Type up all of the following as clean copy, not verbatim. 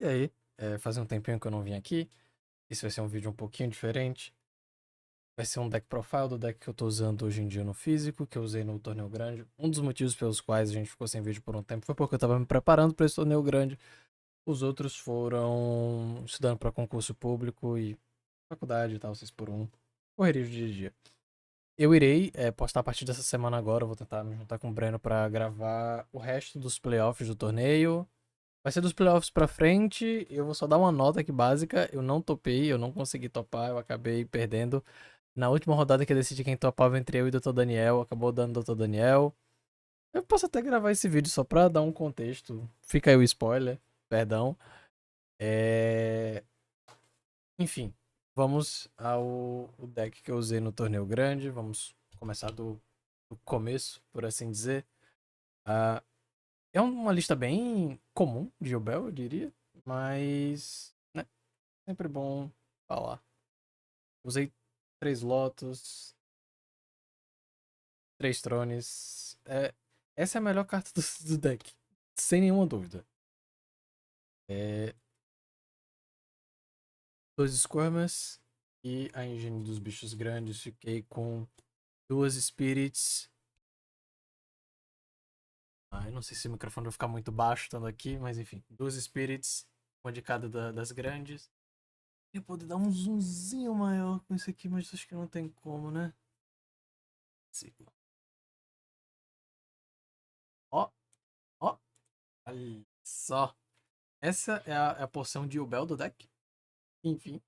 E aí, faz um tempinho que eu não vim aqui. Esse vai ser um vídeo um pouquinho diferente. Vai ser um deck profile do deck que eu tô usando hoje em dia no físico, que eu usei no torneio grande. Um dos motivos pelos quais a gente ficou sem vídeo por um tempo foi porque eu tava me preparando para esse torneio grande. Os outros foram estudando para concurso público e faculdade e tal, 6x1. Correria de dia a dia. Eu irei postar a partir dessa semana agora. Eu vou tentar me juntar com o Breno pra gravar o resto dos playoffs do torneio. Vai ser dos playoffs pra frente. Eu vou só dar uma nota aqui básica. Eu não topei, eu não consegui topar. Eu acabei perdendo. Na última rodada que eu decidi quem topava entre eu e o Dr. Daniel, acabou dando o Dr. Daniel. Eu posso até gravar esse vídeo só pra dar um contexto. Fica aí o spoiler, perdão. É... Enfim, vamos ao o deck que eu usei no torneio grande. Vamos começar do começo, por assim dizer. Ah, é uma lista bem comum de Yubel, eu diria. Mas, né, sempre bom falar. Usei 3 Lotus, 3 Trones. Essa é a melhor carta do deck. Sem nenhuma dúvida. É, 2 Squirmas e a engine dos bichos grandes. Fiquei com 2 Spirits. Eu não sei se o microfone vai ficar muito baixo estando aqui, mas enfim. 2 Spirits, uma de cada das grandes. Eu poder dar um zoomzinho maior com isso aqui, mas acho que não tem como, né? Sigo. Ó, ó, olha só. Essa é a porção de Yubel do deck. Enfim.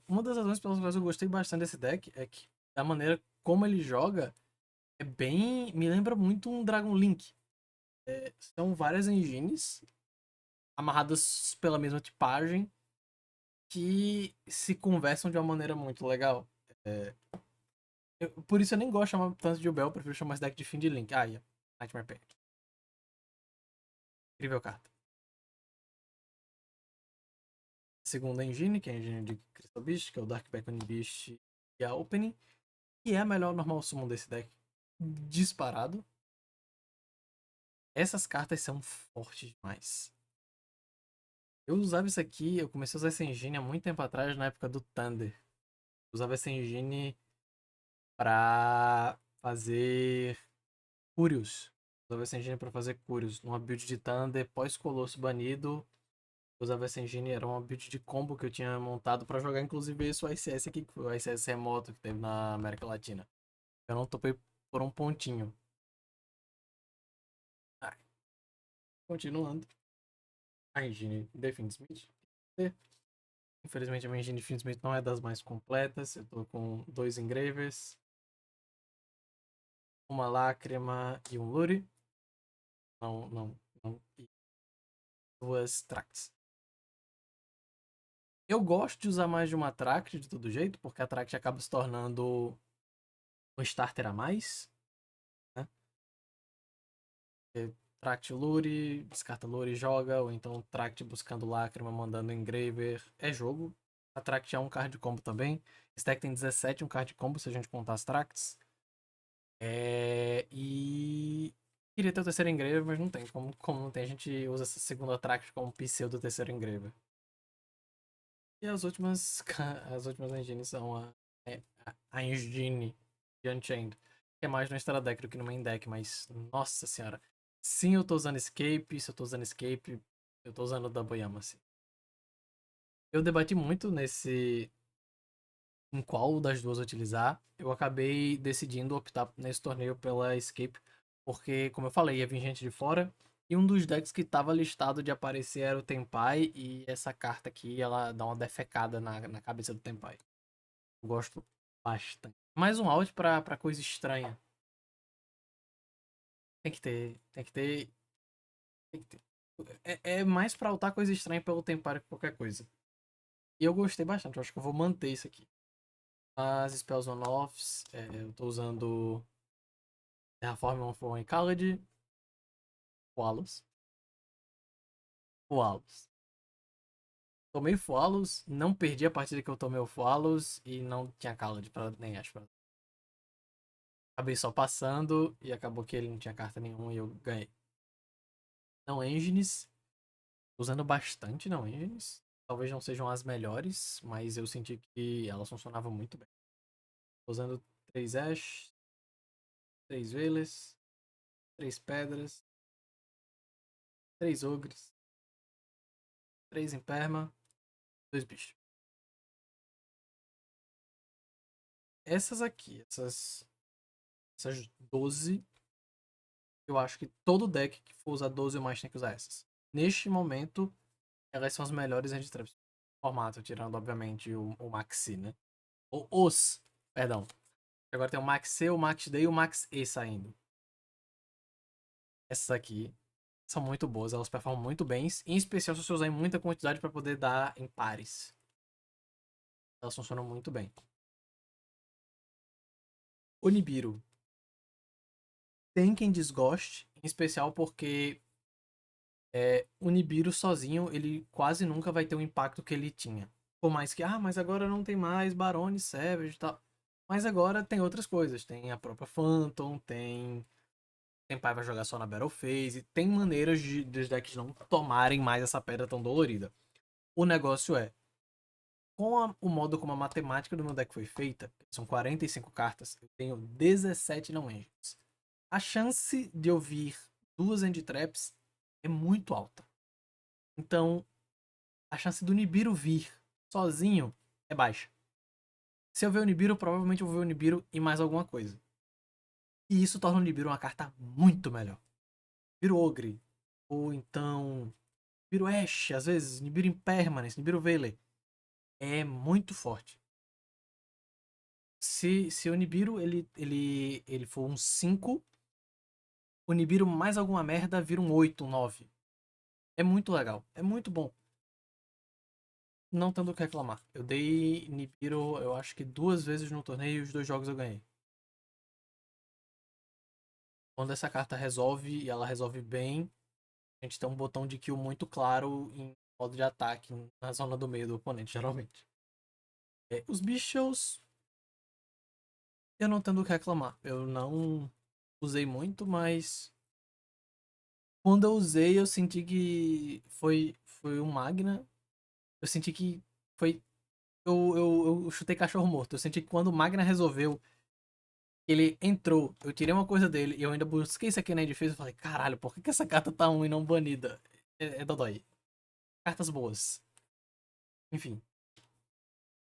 Uma das razões pelas quais eu gostei bastante desse deck é que da maneira como ele joga é bem. Me lembra muito um Dragon Link. São várias engines amarradas pela mesma tipagem que se conversam de uma maneira muito legal. É, por isso eu nem gosto de chamar tanto de Yubel, eu prefiro chamar esse deck de fim de Link. Nightmare Pact. Incrível carta. Segunda engine, que é a engine de Crystal Beast, que é o Dark Beckoning Beast e a Opening, que é a melhor normal summon desse deck. Disparado. Essas cartas são fortes demais. Eu usava isso aqui, eu comecei a usar essa engine há muito tempo atrás, na época do Thunder. Eu usava essa engine pra fazer Curios. Usava essa engine pra fazer Curios. Numa build de Thunder, pós-Colosso banido. Usava essa engine, era uma build de combo que eu tinha montado pra jogar, inclusive esse ICS aqui, que foi o ICS remoto que teve na América Latina. Eu não topei por um pontinho. Ah, continuando. A engine Define Smith. Infelizmente a minha engine Define Smith não é das mais completas. Eu tô com 2 Engravers, uma Lágrima e um Lure. Não, não, não. E 2 Tracts. Eu gosto de usar mais de uma Tract de todo jeito, porque a Tract acaba se tornando um starter a mais, né? Tract Lure, descarta Lure e joga, ou então Tract buscando Lágrima, mandando Engraver. É jogo. A Tract é um card combo também. Esse deck tem 17, um card combo se a gente contar as Tracts. E queria ter o terceiro Engraver, mas não tem. Como não tem, a gente usa essa segunda Tract como pseudo terceiro Engraver. E as últimas, as últimas engines são a engine de Unchained, que é mais no extra deck do que no main deck, mas nossa senhora. Sim, eu tô usando Escape, se eu tô usando Escape, eu tô usando o Double Yama, assim. Eu debati muito em qual das duas utilizar. Eu acabei decidindo optar nesse torneio pela Escape, porque, como eu falei, ia vir gente de fora. E um dos decks que estava listado de aparecer era o Tenpai, e essa carta aqui, ela dá uma defecada na cabeça do Tenpai. Eu gosto bastante. Mais um out pra coisa estranha. Tem que ter, tem que ter, tem que ter. É mais pra altar coisa estranha pelo Tenpai que qualquer coisa. E eu gostei bastante, eu acho que eu vou manter isso aqui. As Spells On-Offs, eu tô usando Terraform On e Khaled, Wallace. Wallace. Tomei Fualos, não perdi a partida que eu tomei o Fualos e não tinha Khaled pra nem acho. Acabei só passando e acabou que ele não tinha carta nenhuma e eu ganhei. Não Engines. Usando bastante não engines. Talvez não sejam as melhores, mas eu senti que elas funcionavam muito bem. Usando 3 Ash, 3 Velas, 3 Pedras, 3 Ogres, 3 Imperma, 2 bichos. Essas aqui, essas 12, eu acho que todo deck que for usar 12 ou mais tem que usar essas. Neste momento, elas são as melhores hand-traps do formato, tirando, obviamente, o Maxi, né? Perdão. Agora tem o Max C, o Max D e o Max E saindo. Essas aqui são muito boas, elas performam muito bem, em especial se você usar em muita quantidade para poder dar em pares. Elas funcionam muito bem. O Nibiru. Tem quem desgoste, em especial porque o Nibiru sozinho, ele quase nunca vai ter o impacto que ele tinha. Por mais que, mas agora não tem mais Barone, Savage e tal. Mas agora tem outras coisas. Tem a própria Phantom, tem pai vai jogar só na Battle Phase. Tem maneiras dos decks não tomarem mais essa pedra tão dolorida. O negócio é, o modo como a matemática do meu deck foi feita, são 45 cartas, eu tenho 17 não engines. A chance de eu vir duas end traps é muito alta. Então, a chance do Nibiru vir sozinho é baixa. Se eu ver o Nibiru, provavelmente eu vou ver o Nibiru e mais alguma coisa. E isso torna o Nibiru uma carta muito melhor. Nibiru Ogre, ou então Nibiru Ash, às vezes, Nibiru Impermanence, Nibiru Veiley. É muito forte. Se o Nibiru ele for um 5, o Nibiru mais alguma merda vira um 8, um 9. É muito legal, é muito bom. Não tendo o que reclamar. Eu dei Nibiru, eu acho que 2 vezes no torneio e os 2 jogos eu ganhei. Quando essa carta resolve e ela resolve bem, a gente tem um botão de kill muito claro em modo de ataque na zona do meio do oponente, geralmente. Os bichos, eu não tendo o que reclamar. Eu não usei muito, mas quando eu usei, eu senti que foi um Magna. Eu senti que foi. Eu chutei cachorro morto. Eu senti que quando o Magna resolveu, ele entrou, eu tirei uma coisa dele e eu ainda busquei isso aqui na defesa e falei, caralho, por que essa carta tá 1 e não banida? É dodói. Cartas boas. Enfim.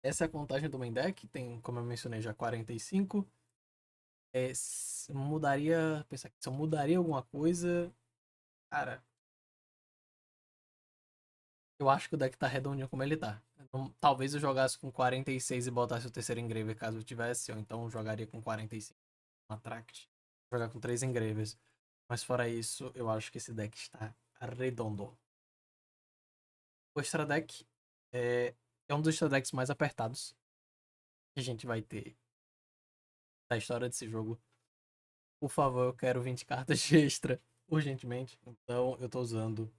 Essa é a contagem do main deck. Tem, como eu mencionei, já 45. Mudaria. Pensar que se eu mudaria alguma coisa. Cara, eu acho que o deck tá redondinho como ele tá. Então, talvez eu jogasse com 46 e botasse o terceiro engrave caso eu tivesse, ou então eu jogaria com 45 um Attract. Jogar com 3 engraves. Mas fora isso, eu acho que esse deck está redondo. O Extra Deck é um dos Extra Decks mais apertados que a gente vai ter da história desse jogo. Por favor, eu quero 20 cartas de extra urgentemente. Então eu tô usando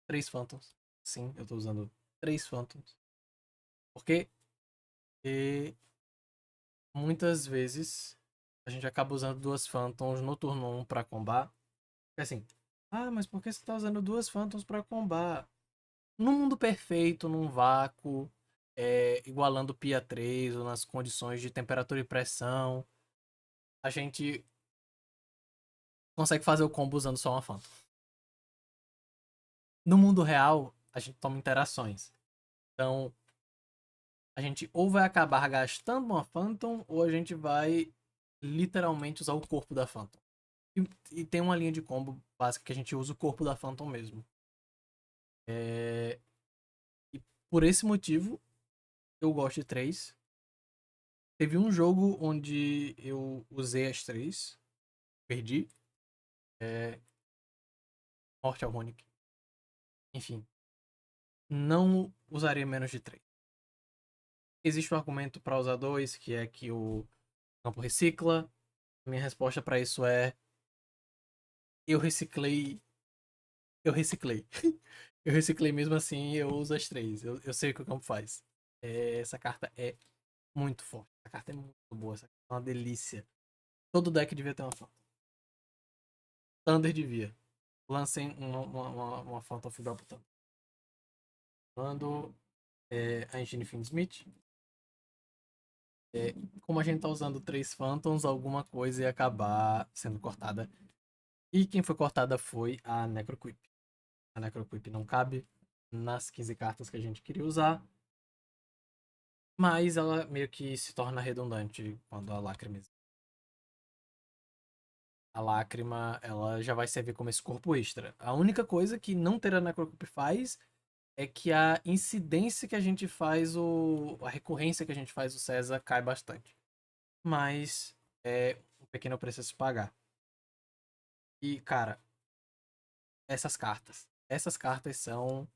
3 Phantoms. Sim, eu tô usando 3 Phantoms. Porque muitas vezes a gente acaba usando 2 Phantoms no turno 1 pra combar. É assim, mas por que você tá usando 2 Phantoms pra combar? Num mundo perfeito, num vácuo, igualando o Pia 3 ou nas condições de temperatura e pressão, a gente consegue fazer o combo usando só uma Phantom. No mundo real, a gente toma interações. Então, a gente ou vai acabar gastando uma Phantom, ou a gente vai literalmente usar o corpo da Phantom. E tem uma linha de combo básica que a gente usa o corpo da Phantom mesmo. E por esse motivo, eu gosto de 3. Teve um jogo onde eu usei as 3, perdi. Morte Harmonic. Enfim, não usaria menos de 3. Existe um argumento para usar 2, que é que o campo recicla. Minha resposta para isso é: eu reciclei. Eu reciclei. Eu reciclei mesmo assim, eu uso as 3. Eu sei o que o campo faz. Essa carta é muito forte. Essa carta é muito boa. Essa carta é uma delícia. Todo deck devia ter uma Phantom. Thunder devia. Lancem uma Phantom Fibra pro Thunder. Usando a engine Finsmith. Como a gente tá usando 3 Phantoms, alguma coisa ia acabar sendo cortada. E quem foi cortada foi a Necroquip. A Necroquip não cabe nas 15 cartas que a gente queria usar. Mas ela meio que se torna redundante quando a Lágrima. A Lágrima, ela já vai servir como esse corpo extra. A única coisa que não ter a Necrocup faz é que a incidência que a gente faz, a recorrência que a gente faz o César cai bastante. Mas é um pequeno preço a se pagar. E, cara, essas cartas são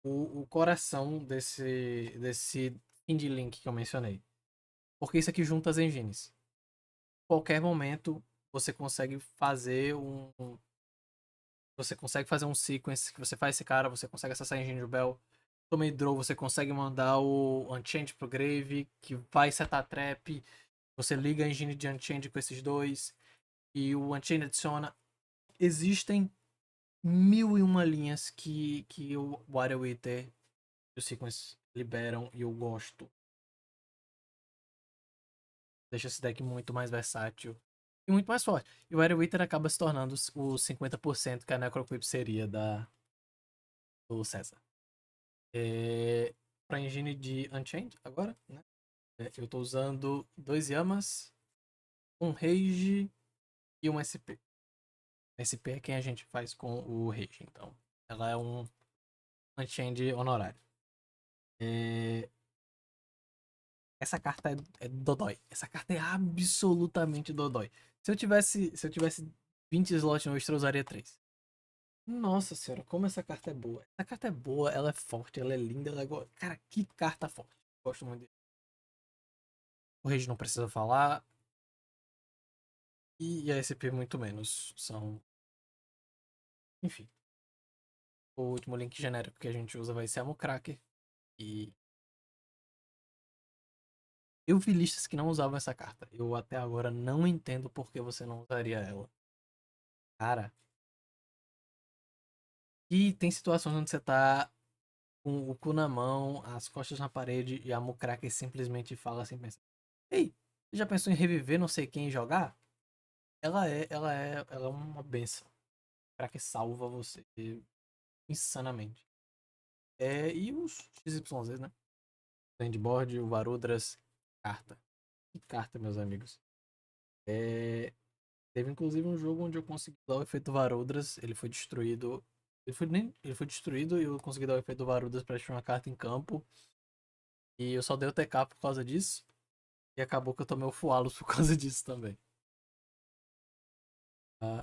o coração desse Indie Link que eu mencionei. Porque isso aqui junta as engines. Qualquer momento você consegue fazer você consegue fazer um sequence que você faz esse cara, você consegue acessar a engine do Bell. Tomei draw, você consegue mandar o Unchained pro Grave, que vai setar trap. Você liga a engine de Unchained com esses dois. E o Unchained adiciona. Existem 1001 linhas que o Water Wither e o Sequence liberam e eu gosto. Deixa esse deck muito mais versátil e muito mais forte. E o Water Wither acaba se tornando os 50% que a Necroquip seria do César. Pra engine de Unchained agora, né? Eu tô usando 2 Yamas, um Rage e um SP. SP é quem a gente faz com o Rage, então. Ela é um Unchained honorário. Essa carta é dodói. Essa carta é absolutamente dodói. Se eu tivesse 20 slots no extra, eu usaria 3. Nossa senhora, como essa carta é boa. Essa carta é boa, ela é forte, ela é linda, ela é... Cara, que carta forte. Gosto muito dele. O Rage não precisa falar. E a SP muito menos. São. Enfim. O último link genérico que a gente usa vai ser a Mucracker. E eu vi listas que não usavam essa carta. Eu até agora não entendo por que você não usaria ela. Cara. E tem situações onde você tá com o cu na mão, as costas na parede e a Mucracker simplesmente fala assim, pensa: Ei, você já pensou em reviver não sei quem e jogar? Ela é uma benção. Cracker salva você insanamente. E os XYZ, né? Landboard, o Varudras, carta. Que carta, meus amigos. Teve inclusive um jogo onde eu consegui dar o efeito Varudras, ele foi destruído. Ele foi destruído e eu consegui dar o efeito Varudras pra tirar uma carta em campo. E eu só dei o TK por causa disso. E acabou que eu tomei o Fualos por causa disso também.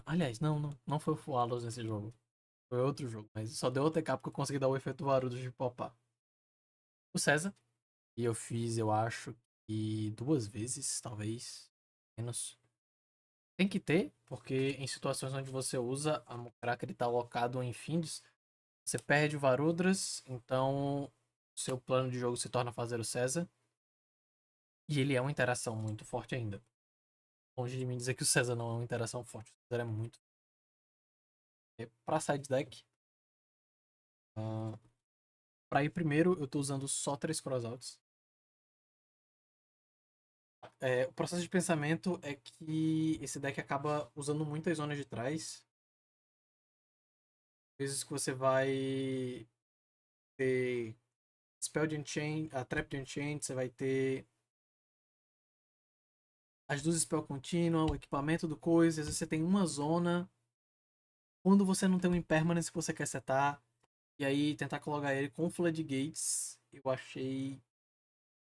Aliás, não foi o Fualos nesse jogo. Foi outro jogo, mas só deu o TK porque eu consegui dar o efeito Varudras de popar. O César. E eu fiz, eu acho que 2 vezes, talvez. Menos. Tem que ter, porque em situações onde você usa a Mucraca, ele tá alocado em Finds, você perde o Varudras, então seu plano de jogo se torna fazer o César. E ele é uma interação muito forte ainda. Longe de mim dizer que o César não é uma interação forte. O César é muito. Pra side deck, pra ir primeiro, eu tô usando só 3 crossouts. O processo de pensamento é que esse deck acaba usando muitas zonas de trás. Vezes que você vai ter Spell de Enchant, a Trap de Enchant, você vai ter as duas Spell contínua, o equipamento do coisa, às vezes você tem uma zona. Quando você não tem um Impermanence que você quer setar, e aí tentar colocar ele com Floodgates, eu achei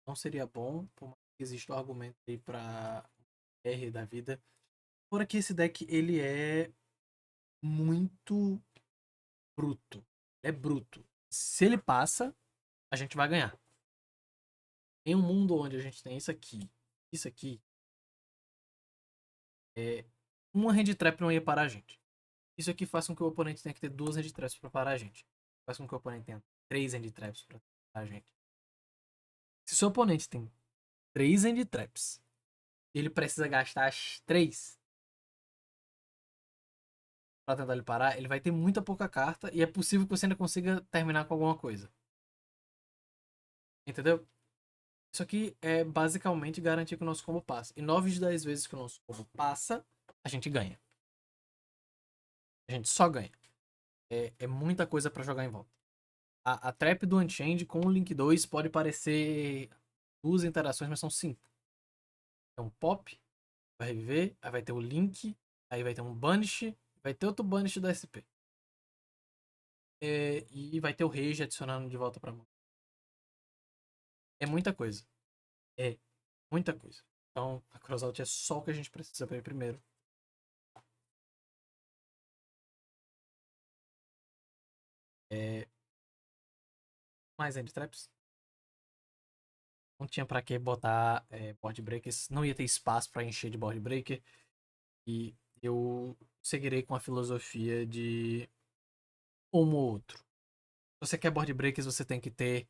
não seria bom, por mais que exista um argumento aí pra R da vida. Fora que esse deck, ele é muito bruto. É bruto. Se ele passa, a gente vai ganhar. Em um mundo onde a gente tem isso aqui, uma hand trap não ia parar a gente. Isso aqui faz com que o oponente tenha que ter 2 hand traps pra parar a gente. Faz com que o oponente tenha 3 hand traps pra parar a gente. Se o seu oponente tem 3 hand traps, ele precisa gastar as 3. pra tentar ele parar, ele vai ter muita pouca carta e é possível que você ainda consiga terminar com alguma coisa. Entendeu? Isso aqui é basicamente garantir que o nosso combo passa. E 9 de 10 vezes que o nosso combo passa, a gente ganha. A gente só ganha. É muita coisa pra jogar em volta. A trap do Unchained com o Link 2 pode parecer 2 interações, mas são 5. É um pop, vai reviver, aí vai ter o Link, aí vai ter um Banish, vai ter outro Banish da SP. E vai ter o Rage adicionando de volta pra mão. É muita coisa. É muita coisa. Então, a Crossout é só o que a gente precisa pra ir primeiro. Mais end traps. Não tinha pra que botar board breakers. Não ia ter espaço pra encher de board breaker. E eu seguirei com a filosofia de um ou outro. Se você quer board breakers, você tem que ter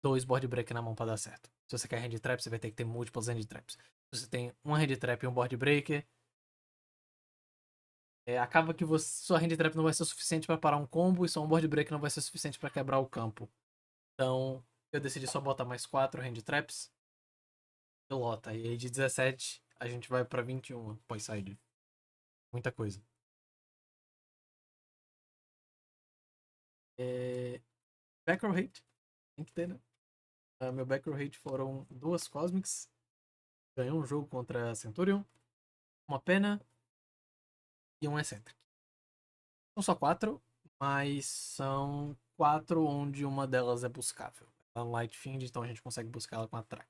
2 board breakers na mão pra dar certo. Se você quer hand trap, você vai ter que ter múltiplos hand traps. Se você tem uma hand trap e um board breaker, acaba que sua hand trap não vai ser o suficiente pra parar um combo e só um board breaker não vai ser o suficiente pra quebrar o campo. Então, eu decidi só botar mais 4 hand traps. E lota. E aí de 17 a gente vai pra 21 pós-side. Muita coisa. Back row hate. Tem que ter, né? Meu back row hate foram 2 Cosmics. Ganhou um jogo contra a Centurion. Uma pena. E um Eccentric. São só 4, mas são 4 onde uma delas é buscável. Ela é um Light Fiend, então a gente consegue buscar ela com a track.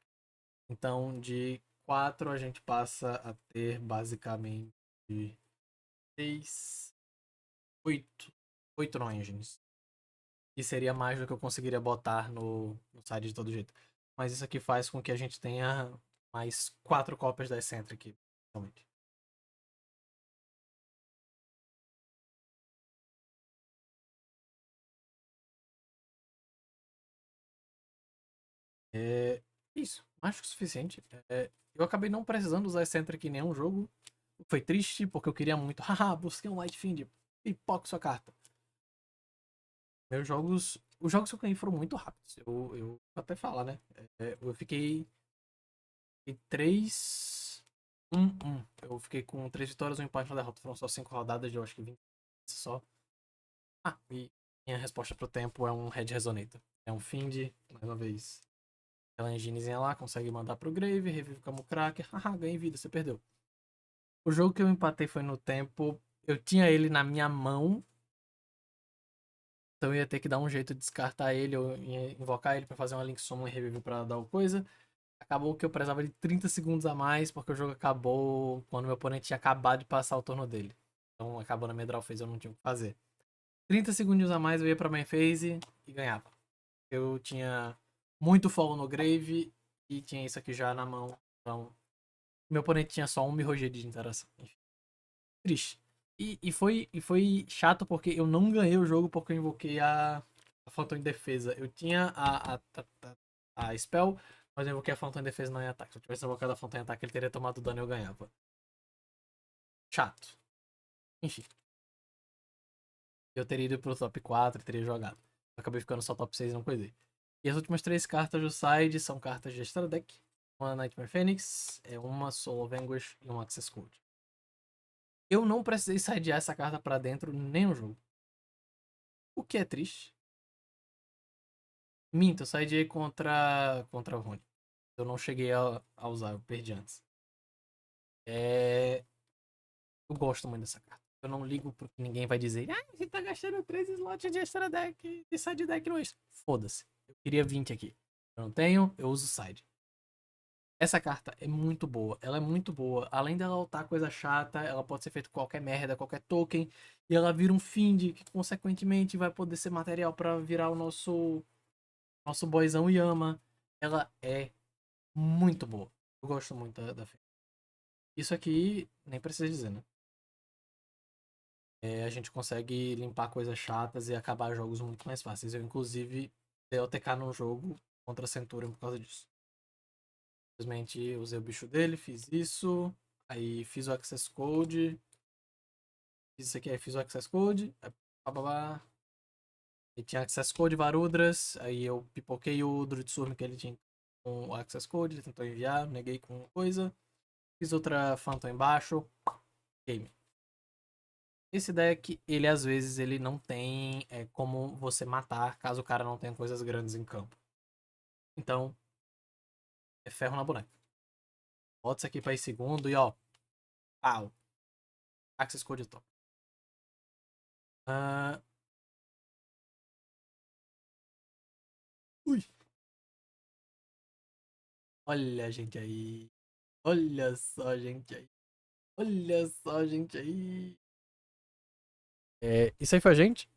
Então de 4 a gente passa a ter basicamente 6, 8. 8 non-engines. E seria mais do que eu conseguiria botar no site de todo jeito. Mas isso aqui faz com que a gente tenha mais 4 cópias da Eccentric, realmente. É isso, acho que é o suficiente. Eu acabei não precisando usar Eccentric em nenhum jogo. Foi triste, porque eu queria muito. Haha, busquei um Light Fiend, pipoca sua carta. Meus jogos. Os jogos que eu ganhei foram muito rápidos. Eu vou até falar, né? Eu fiquei. 3. 1. Eu fiquei com 3 vitórias, um empate, uma derrota. Foram só 5 rodadas de eu acho que 20 só. E minha resposta pro tempo é um Red Resonator. É um Fiend, mais uma vez. Aquela enginezinha lá, consegue mandar pro Grave, revive como Cracker. Haha, ganhei vida, você perdeu. O jogo que eu empatei foi no tempo. Eu tinha ele na minha mão. Então eu ia ter que dar um jeito de descartar ele, ou ia invocar ele pra fazer uma Link Summon e revive pra dar o coisa. Acabou que eu precisava de 30 segundos a mais, porque o jogo acabou quando meu oponente tinha acabado de passar o turno dele. Então acabou na minha draw phase, eu não tinha o que fazer. 30 segundos a mais eu ia pra main phase e ganhava. Eu tinha muito follow no Grave e tinha isso aqui já na mão. Então, meu oponente tinha só um Mirror de interação. Enfim, triste. E foi chato porque eu não ganhei o jogo porque eu invoquei a Phantom em defesa. Eu tinha a spell, mas eu invoquei a Phantom em defesa não em ataque. Se eu tivesse invocado a Phantom em ataque, ele teria tomado dano e eu ganhava. Chato. Enfim. Eu teria ido pro top 4 e teria jogado. Eu acabei ficando só top 6 e não coisei. E as últimas 3 cartas do side são cartas de extra deck. Uma Nightmare Phoenix, uma Soul of Anguish e um Access Code. Eu não precisei sidear essa carta pra dentro nem no jogo. O que é triste. Minto, eu sideei contra o Rony. Eu não cheguei a usar, eu perdi antes. Eu gosto muito dessa carta. Eu não ligo porque ninguém vai dizer, você tá gastando 3 slots de extra deck, de side deck no extra. Foda-se. Eu queria 20 aqui. Eu não tenho, eu uso side. Essa carta é muito boa. Ela é muito boa. Além dela lutar coisa chata, ela pode ser feita com qualquer merda, qualquer token. E ela vira um Fiend, que consequentemente vai poder ser material para virar o nosso boyzão Yama. Ela é muito boa. Eu gosto muito da Fiend. Isso aqui, nem precisa dizer, né? A gente consegue limpar coisas chatas e acabar jogos muito mais fáceis. Eu, inclusive, dei OTK num jogo contra a Centurion por causa disso. Simplesmente usei o bicho dele, fiz isso. Aí fiz o Access Code. Fiz isso aqui, aí fiz o Access Code. Bababá. E tinha Access Code Varudras. Aí eu pipoquei o Druidsurm que ele tinha com o Access Code. Ele tentou enviar, neguei com coisa. Fiz outra Phantom embaixo. Game. Esse deck, ele às vezes ele não tem como você matar caso o cara não tenha coisas grandes em campo. Então, é ferro na boneca. Bota isso aqui pra ir segundo e ó. Pau. Access Code top. Ah, ui. Olha a gente aí. Olha só, gente aí. Olha só, gente aí. Isso aí foi a gente.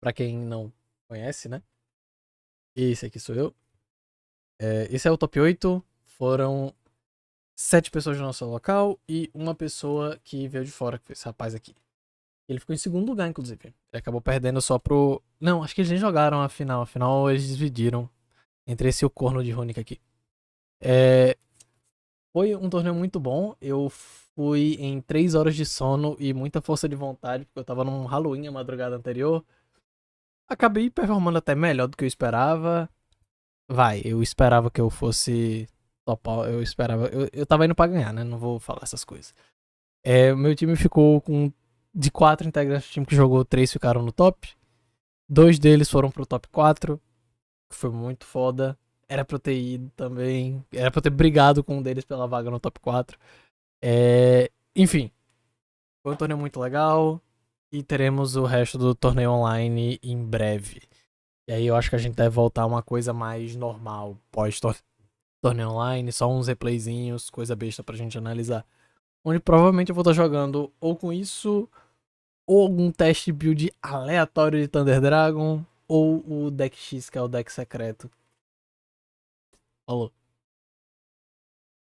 Pra quem não conhece, né? Esse aqui sou eu. Esse é o top 8. Foram 7 pessoas do nosso local e uma pessoa que veio de fora, que foi esse rapaz aqui. Ele ficou em segundo lugar, inclusive. Ele acabou perdendo só pro. Não, acho que eles nem jogaram a final. Afinal, eles dividiram entre esse e o corno de Runic aqui. Foi um torneio muito bom. Eu fui em 3 horas de sono e muita força de vontade, porque eu tava num Halloween a madrugada anterior. Acabei performando até melhor do que eu esperava. Eu esperava que eu fosse topar. Eu esperava. Eu tava indo pra ganhar, né? Não vou falar essas coisas. Meu time ficou com. De 4 integrantes do time que jogou, 3 ficaram no top. 2 deles foram pro top 4, que foi muito foda. Era pra eu ter ido também. Era pra eu ter brigado com um deles pela vaga no top 4. Enfim, foi um torneio muito legal. E teremos o resto do torneio online em breve. E aí eu acho que a gente deve voltar a uma coisa mais normal pós-torneio online. Só uns replayzinhos, coisa besta pra gente analisar. Onde provavelmente eu vou estar jogando ou com isso, ou algum teste build aleatório de Thunder Dragon, ou o deck X, que é o deck secreto. Falou.